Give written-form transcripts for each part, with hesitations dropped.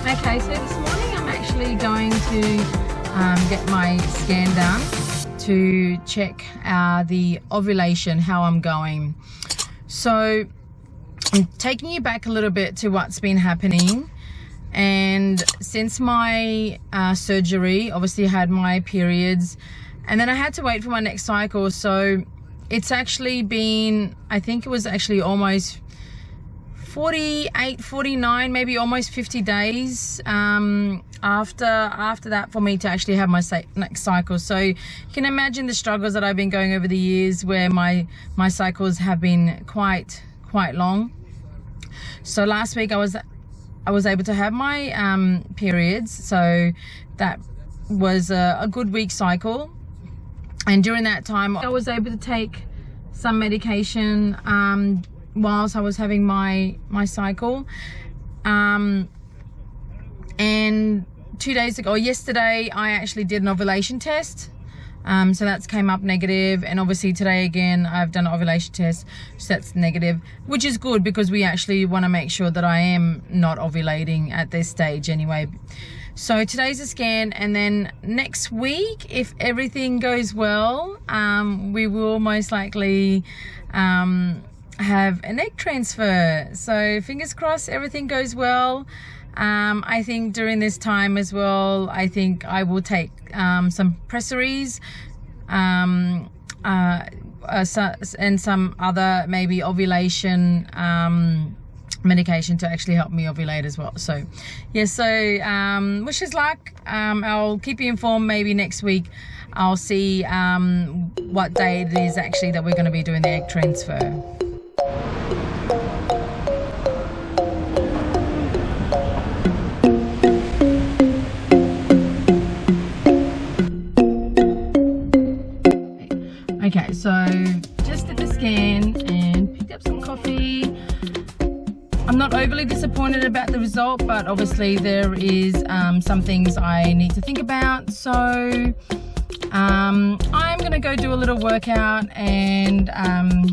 Okay, so this morning I'm actually going to get my scan done to check the ovulation, how I'm going. So I'm taking you back a little bit to what's been happening. And since my surgery, obviously I had my periods, and then I had to wait for my next cycle. So it's actually been, I think it was actually almost 48, 49, maybe almost 50 days after that for me to actually have my next cycle. So you can imagine the struggles that I've been going over the years, where my cycles have been quite long. So last week I was able to have my periods, so that was a good week cycle. And during that time I was able to take some medication whilst I was having my cycle. And 2 days ago, yesterday, I actually did an ovulation test. So that's came up negative, and obviously today again I've done an ovulation test, so that's negative, which is good because we actually want to make sure that I am not ovulating at this stage anyway. So today's a scan, and then next week, if everything goes well, we will most likely have an egg transfer. So fingers crossed everything goes well. I think during this time as well, I think I will take some pessaries and some other maybe ovulation medication to actually help me ovulate as well. So yeah, so wish us luck. I'll keep you informed. Maybe next week I'll see what day it is actually that we're going to be doing the egg transfer. Okay, so just did the scan and picked up some coffee. I'm not overly disappointed about the result, but obviously there is some things I need to think about. So I'm gonna go do a little workout and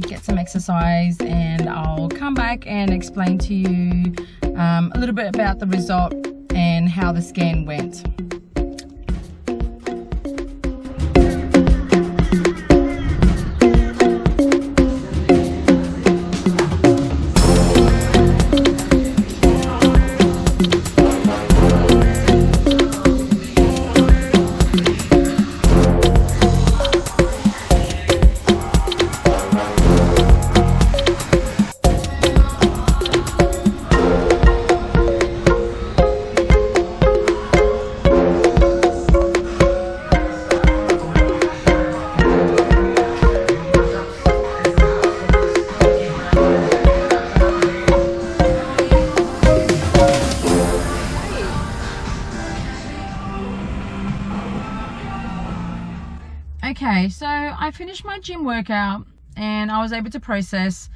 get some exercise, and I'll come back and explain to you a little bit about the result and how the scan went. Okay, so I finished my gym workout and I was able to process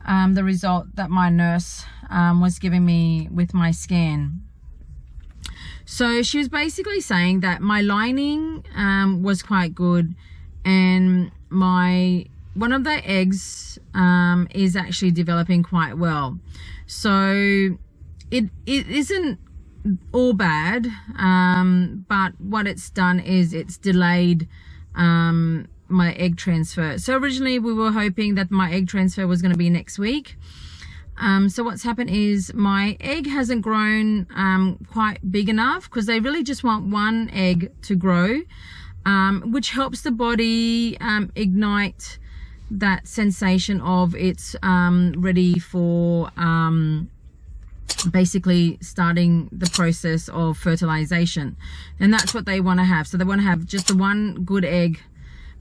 the result that my nurse was giving me with my scan. So she was basically saying that my lining was quite good, and one of the eggs is actually developing quite well. So it isn't all bad, but what it's done is it's delayed my egg transfer. So originally we were hoping that my egg transfer was going to be next week. So what's happened is my egg hasn't grown quite big enough, because they really just want one egg to grow, which helps the body ignite that sensation of it's ready for basically starting the process of fertilization. And that's what they want to have. So they want to have just the one good egg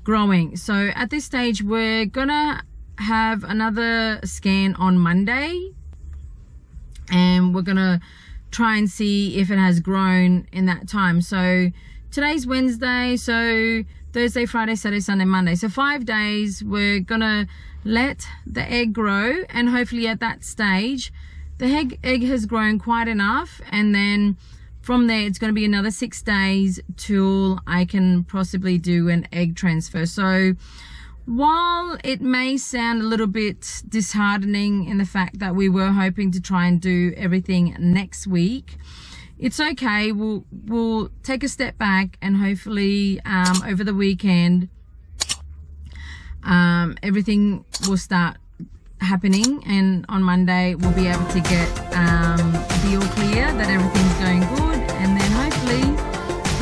growing. So at this stage we're gonna have another scan on Monday, and we're gonna try and see if it has grown in that time. So today's Wednesday, so Thursday, Friday, Saturday, Sunday, Monday, so 5 days we're gonna let the egg grow, and hopefully at that stage the egg has grown quite enough, and then from there it's going to be another 6 days till I can possibly do an egg transfer. So while it may sound a little bit disheartening in the fact that we were hoping to try and do everything next week, it's okay. We'll take a step back, and hopefully over the weekend everything will start happening, and on Monday we'll be able to get the all clear that everything's going good, and then hopefully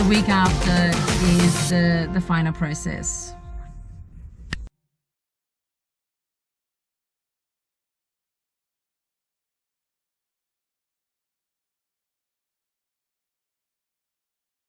the week after is the final process.